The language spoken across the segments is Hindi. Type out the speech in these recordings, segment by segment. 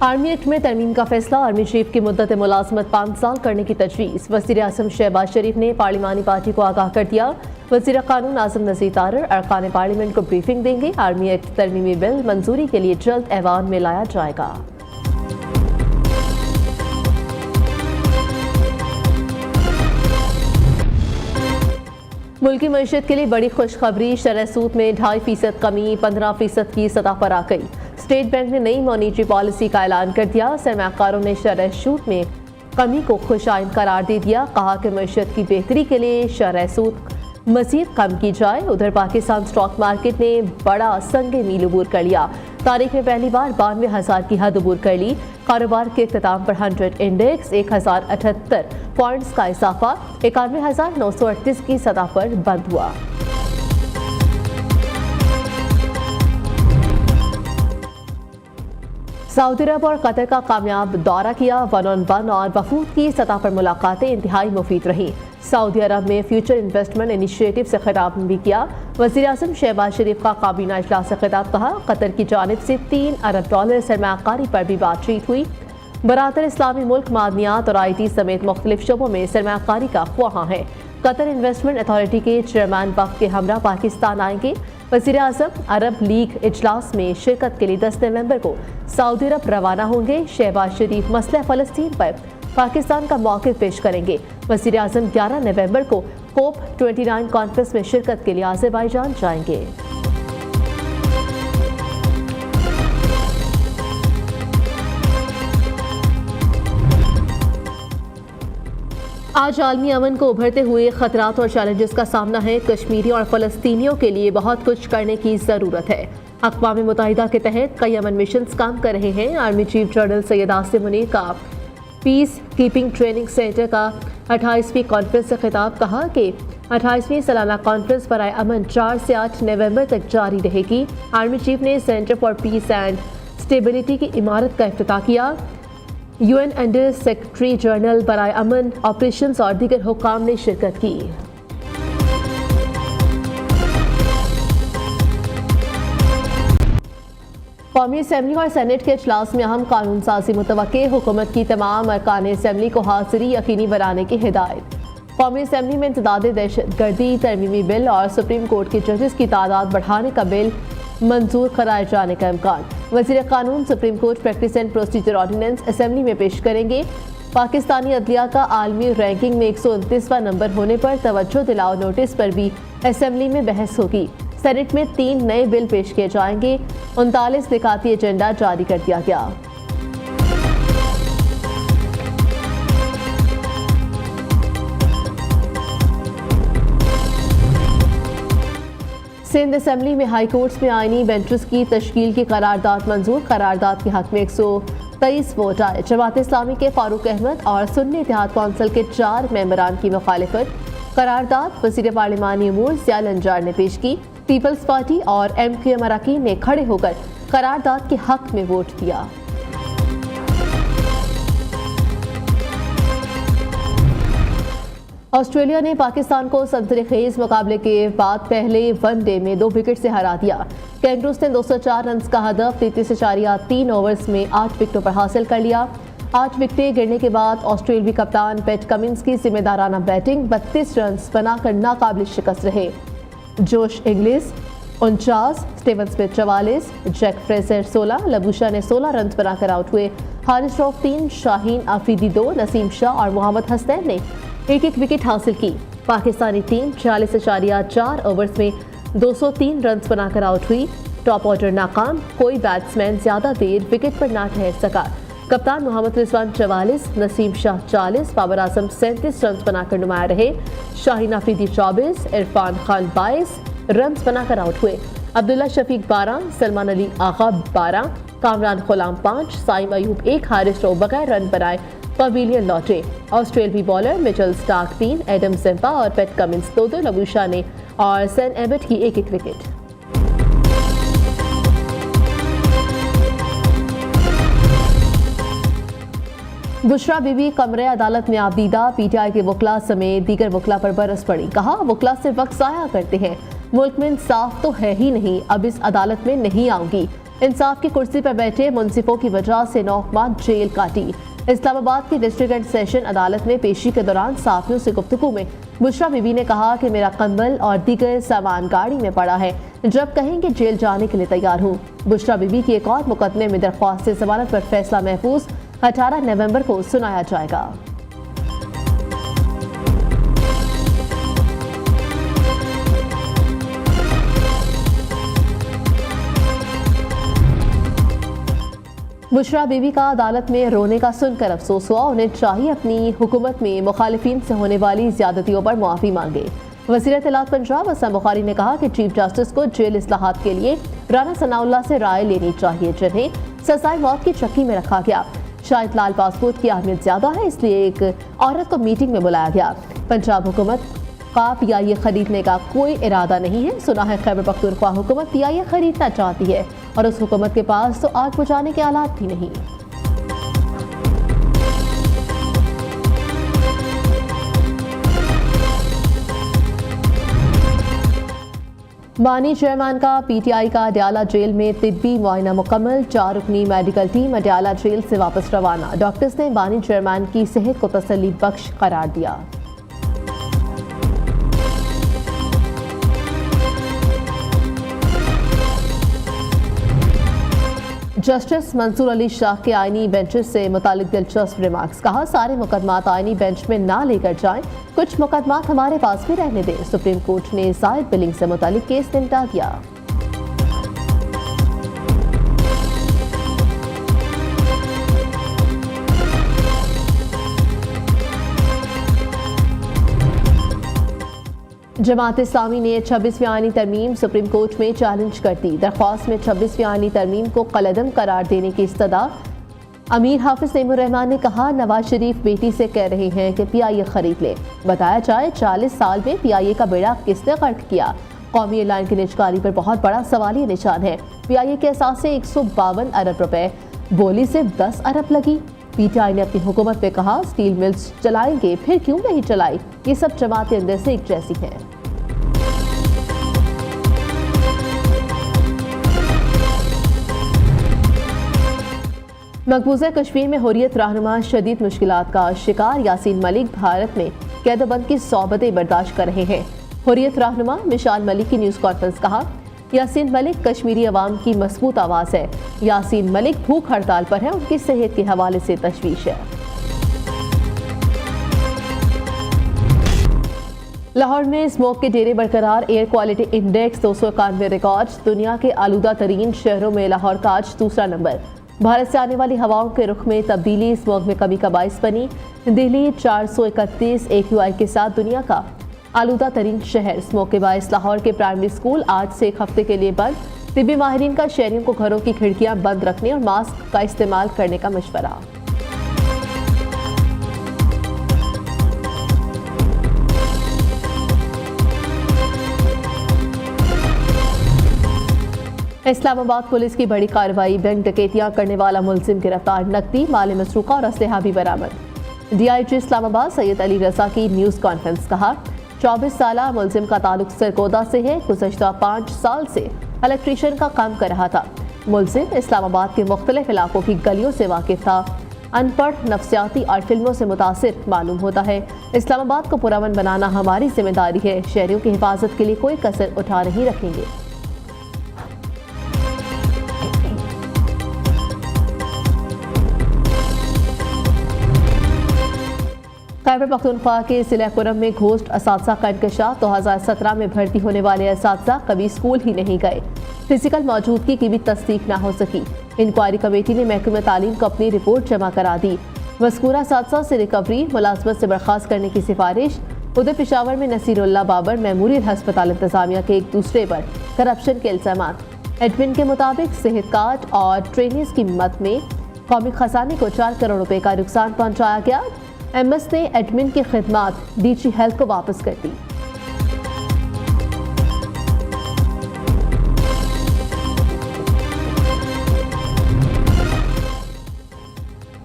आर्मी एक्ट में तरमीम का फैसला, आर्मी चीफ की मुद्दत मुलाजमत 5 साल करने की तजवीज़। वज़ीर आज़म शहबाज शरीफ ने पार्लिमानी पार्टी को आगाह कर दिया। वज़ीर कानून आज़म नज़ीर तारर अरकान पार्लियामेंट को ब्रीफिंग देंगे। आर्मी एक्ट तरमीमी बिल मंजूरी के लिए जल्द ऐवान में लाया जाएगा। मुल्की मईशत के लिए बड़ी खुशखबरी, शरह सूद में 2.5% कमी 15% की सतह पर आ गई। स्टेट बैंक ने नई मॉनेटरी पॉलिसी का ऐलान कर दिया। सरमाकारों ने शरह सूद में कमी को खुशाइंद करार दे दिया। कहा कि मईशत की बेहतरी के लिए शरह सूद मजीद कम की जाए। उधर पाकिस्तान स्टॉक मार्केट ने बड़ा संगे मील अबूर कर लिया। तारीख में पहली बार 92,000 की हद अबूर कर ली। कारोबार के इख्तिताम पर 100 इंडेक्स 1078 पॉइंट्स का इजाफा 91,938 की सतह पर बंद हुआ। सऊदी अरब और कतर का कामयाब दौरा किया। 1-on-1 और वफूद की सतह पर मुलाकातें इंतहाई मुफीद रही। सऊदी अरब में फ्यूचर इन्वेस्टमेंट इनिशिएटिव से खिताब भी किया। वज़ीर आज़म शहबाज शरीफ का काबीना इजलास से खिताब कहा। कतर की जानिब से $3 अरब सरमाकारी पर भी बातचीत हुई। बरातर इस्लामी मुल्क मादनियात और IT समेत मुख्तलिफ शोबों में सरमाकारी का ख्वाहां है। कतर इन्वेस्टमेंट अथॉरिटी के चेयरमैन वक्त के हमरा पाकिस्तान आएंगे। वज़ीर आज़म अरब लीग इजलास में शिरकत के लिए 10 नवंबर को सऊदी अरब रवाना होंगे। शहबाज शरीफ मसला फ़लस्तीन पर पाकिस्तान का मौक़िफ़ पेश करेंगे। वज़ीर आज़म 11 नवंबर को COP29 कॉन्फ्रेंस में शिरकत के लिए अज़रबैजान जाएंगे। आज आलमी अमन को उभरते हुए खतरात और चैलेंजेस का सामना है। कश्मीरी और फ़लस्तीनियों के लिए बहुत कुछ करने की ज़रूरत है। अक़वाम मुत्तहिदा के तहत कई अमन मिशंस काम कर रहे हैं। Army chief general Syed Asim Munir का पीस कीपिंग ट्रेनिंग सेंटर का 28वीं कॉन्फ्रेंस से खिताब। कहा कि 28वीं सालाना कॉन्फ्रेंस बराए अमन 4 से 8 नवंबर तक जारी रहेगी। आर्मी चीफ ने centre for piece and stability की इमारत का इफ्तिताह किया। UN अंडर सेक्रेटरी जनरल बराए अमन ऑपरेशंस और दीगर हुक्काम ने शिरकत की। कौमी असम्बली और सेनेट के इजलास में अहम कानून साजी मुतवक्के। हुकूमत की तमाम अरकान असम्बली को हाजिरी यकीनी बनाने की हिदायत। कौमी असम्बली में इंतदाद दहशतगर्दी तरमीमी बिल और सुप्रीम कोर्ट के जजेस की तादाद बढ़ाने का बिल मंजूर कराए जाने का इम्कान। वज़ीर कानून supreme court practice and procedure ordinance assembly में पेश करेंगे। पाकिस्तानी अदलिया का आलमी रैंकिंग में 129वां नंबर होने पर तवज्जो दिलाओ नोटिस पर भी असम्बली में बहस होगी। सेनेट में 3 नए बिल पेश किए जाएंगे। 39 निकाती एजेंडा जारी कर दिया गया। सिंध असम्बली में हाई कोर्ट्स में आईनी बेंचेस की तश्कील की करारदाद मंजूर। करारदाद के हक में 123 वोट आए। जमात इस्लामी के फारूक अहमद और सुन्नी इत्तेहाद कौंसिल के 4 मेंबरान की मुखालिफत। करारदाद वज़ीर पार्लिमानी अमूर ज़िया लंजार ने पेश की। पीपल्स पार्टी और MQM अरकान ने खड़े होकर करारदाद के हक में वोट दिया। ऑस्ट्रेलिया ने पाकिस्तान को सनसनीखेज मुकाबले के बाद पहले वनडे में 2 विकेट से हरा दिया। कैंगरूज ने 204 रन का हदफ 33.3 ओवर्स में 8 विकेटों पर हासिल कर लिया। 8 विकेटें गिरने के बाद ऑस्ट्रेलियावी कप्तान पैट कमिंस की जिम्मेदाराना बैटिंग 32 रन बनाकर नाकाबिल शिकस्त रहे। Josh Inglis 49, Steven Smith 44, Jack Fraser 16, Labuschagne ने 16 रन बनाकर आउट हुए। हारिस रऊफ 3, शाहीन आफरीदी 2, नसीम शाह और मोहम्मद हसनैन ने एक विकेट हासिल की। पाकिस्तानी टीम 46.4 ओवर्स में 203 रन बनाकर आउट हुई। टॉप ऑर्डर नाकाम, कोई बैट्समैन ज्यादा देर विकेट पर ना ठहर सका। कप्तान मोहम्मद रिजवान 44, नसीम शाह 40, बाबर आजम 37 रन बनाकर नुमाया रहे। शाहीन आफरीदी 24, इरफान खान 22 रन बनाकर आउट हुए। अब्दुल्ला शफीक 12, सलमान अली आगा 12, कामरान गुलाम 5, साइम अयूब 1, हारिस रऊफ बगैर रन बनाए पवेलियन लौटे। ऑस्ट्रेलियावी बॉलर मिचेल स्टार्क 3, एडम सिम्पा और पैट कमिंस 2-2, लबूशा ने और सैन एबट की 1-1 विकेट। बुशरा बीबी कमरे अदालत में आबदीदा। PTI के वकला समेत दीगर वकला पर बरस पड़ी। कहा वकला से वक्त ज़ाया करते हैं, मुल्क में इंसाफ तो है ही नहीं, अब इस अदालत में नहीं आऊंगी। इंसाफ की कुर्सी पर बैठे मुंसिफों की वजह से 9 माह जेल काटी। इस्लामाबाद की डिस्ट्रिक्ट एंड सेशन अदालत में पेशी के दौरान साथियों से गुफ्तगू में बुशरा बीबी ने कहा कि मेरा कंबल और दीगर सामान गाड़ी में पड़ा है, जब कहेंगे जेल जाने के लिए तैयार हूँ। बुशरा बीबी की एक और मुकदमे में दरख्वास्त जमानत पर फैसला महफूज 18 नवंबर को सुनाया जाएगा। बुशरा बीबी का अदालत में रोने का सुनकर अफसोस हुआ। उन्हें चाहिए अपनी हुकूमत में मुखालिफिन से होने वाली ज्यादतियों पर मुआफी मांगे। वज़ीर इत्तलात पंजाब हसन बुखारी ने कहा कि चीफ जस्टिस को जेल इस्लाहात के लिए राना सनाउल्लाह से राय लेनी चाहिए, जिन्हें सजाए मौत की चक्की में रखा गया। शायद लाल पासपोर्ट की अहमियत ज्यादा है, इसलिए एक औरत को मीटिंग में बुलाया गया। पंजाब हुकूमत का PIA खरीदने का कोई इरादा नहीं है। सुना है खैबर पख्तूनख्वा हुकूमत PIA खरीदना चाहती है और उस हुकूमत के पास तो आग बुझाने के आलात भी नहीं। बानी चेयरमैन का PTI का अडयाला जेल में तिब्बी मुआयना मुकम्मल। 4 रुकनी मेडिकल टीम अडयाला जेल से वापस रवाना। डॉक्टर्स ने बानी चेयरमैन की सेहत को तसल्ली बख्श करार दिया। जस्टिस मंसूर अली शाह के आईनी बेंचेस से मुतालिक दिलचस्प रिमार्क्स। कहा, सारे मुकदमात आईनी बेंच में ना लेकर जाएं, कुछ मुकदमात हमारे पास भी रहने दें। सुप्रीम कोर्ट ने जायद बिलिंग से मुतालिक केस निपटा दिया। जमात इस्लामी ने 26वीं आईनी तरमीम सुप्रीम कोर्ट में चैलेंज कर दी। दरख्वास्त में 26वीं आईनी तरमीम को कलअदम करार देने की इस्तदा। अमीर हाफिज तैमूर रहमान ने कहा, नवाज शरीफ बेटी से कह रहे हैं कि PIA खरीद ले। बताया जाए 40 साल में PIA का बेड़ा किसने गर्क किया। कौमी एयरलाइन की निजकारी पर बहुत बड़ा सवालिया निशान है। PIA के एहसास से 152 अरब रुपए, बोली से 10 अरब लगी। PTI ने अपनी हुकूमत में कहा, स्टील मिल्स चलाएंगे, फिर क्यों नहीं चलाई। ये सब जमातें अंदर से एक जैसी हैं। मकबूजा कश्मीर में हुर्रियत रहनुमा शदीद मुश्किलात का शिकार। यासीन मलिक भारत में कैदबंद की सौबतें बर्दाश्त कर रहे हैं। हुर्रियत रहनुमा मिशाल मलिक की न्यूज़ कॉन्फ्रेंस। कहा, यासीन मलिक कश्मीरी अवाम की मजबूत आवाज़ है। यासीन मलिक भूख हड़ताल पर है, उनकी सेहत के हवाले से तशवीश है। लाहौर में स्मोक के डेरे बरकरार। Air quality index 291 record. दुनिया के आलूदा तरीन शहरों में लाहौर का आज दूसरा नंबर। भारत से आने वाली हवाओं के रुख में तब्दीली स्मोक में कमी का बाइस बनी। दिल्ली 431 AQI के साथ दुनिया का आलूदा तरीन शहर। स्मोक के बाइस लाहौर के प्राइमरी स्कूल आज से 1 हफ्ते के लिए बंद। तिब्बी माहिरीन का शहरियों को घरों की खिड़कियां बंद रखने और मास्क का इस्तेमाल करने का मशवरा। इस्लामाबाद पुलिस की बड़ी कार्रवाई। बैंक डकैतियां करने वाला मुलजिम गिरफ्तार। नकदी, माल मसरूका और असलहा भी बरामद। DIG इस्लामाबाद सैयद अली रजा की न्यूज़ कॉन्फ्रेंस। कहा, 24 साला मुलजिम का ताल्लुक सरगोदा से है। गुज़श्ता 5 साल से इलेक्ट्रीशियन का काम कर रहा था। मुलजिम इस्लामाबाद के मुख्तलिफ इलाकों की गलियों से वाकिफ था। अनपढ़, नफ्सियाती और फिल्मों से मुतासिर मालूम होता है। इस्लामाबाद को पुरअमन बनाना हमारी जिम्मेदारी है। शहरियों की हिफाजत के लिए कोई कसर उठा नहीं रखेंगे। खैबर पख्तूनख्वा के सिलाकुरम में घोस्ट असातिज़ा का इंकशाफ। 2017 में भर्ती होने वाले असातिज़ा कभी स्कूल ही नहीं गए। फिजिकल मौजूदगी की भी तस्दीक ना हो सकी। इंक्वायरी कमेटी ने महकमे तालीम को अपनी रिपोर्ट जमा करा दी। मज़कूरा असातिज़ा से रिकवरी, मुलाजमत से बर्खास्त करने की सिफारिश। उधर पेशावर में नसीरुल्लाह बाबर मेमोरियल हस्पताल इंतजामिया के एक दूसरे पर करप्शन के इल्ज़ामात। एडमिन के मुताबिक सेहत कार्ड और ट्रेनिंग की मद में कौमी खजाने को 4 करोड़ रुपए का नुकसान पहुंचाया गया। MS ने एडमिन की खिदमात DG हेल्थ को वापस कर दी।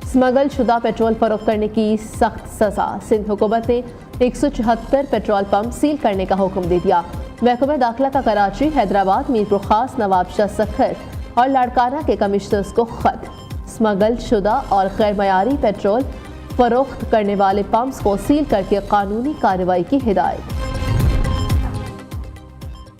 स्मगल शुदा पेट्रोल फरोख्त करने की सख्त सजा। सिंध हुकूमत ने 174 पेट्रोल पंप सील करने का हुक्म दे दिया। महकमा दाखिला का कराची, हैदराबाद, मीरपुर खास, नवाबशाह सखर और लाड़काना के कमिश्नर्स को खत। स्मगल शुदा और गैर मयारी पेट्रोल फरोख्त करने वाले पंप्स को सील करके कानूनी कार्रवाई की हिदायत।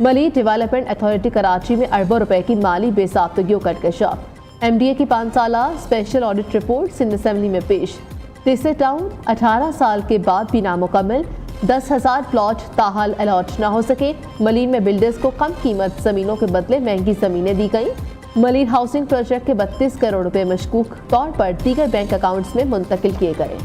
मलीर डेवलपमेंट अथॉरिटी कराची में अरबों रुपए की माली बेसाख्तगियों का इंकशाफ। एमडीए की 5 साला special audit report Sindh assembly में पेश। तीसरे टाउन 18 साल के बाद भी नामुकम्मल, 10,000 प्लॉट ताहाल अलॉट न हो सके। मलीर में बिल्डर्स को कम कीमत जमीनों के बदले महंगी जमीनें दी गईं। मलीर हाउसिंग प्रोजेक्ट के 32 करोड़ रुपए मशकूक तौर पर दीगर बैंक अकाउंट्स में मुंतकिल किए गए।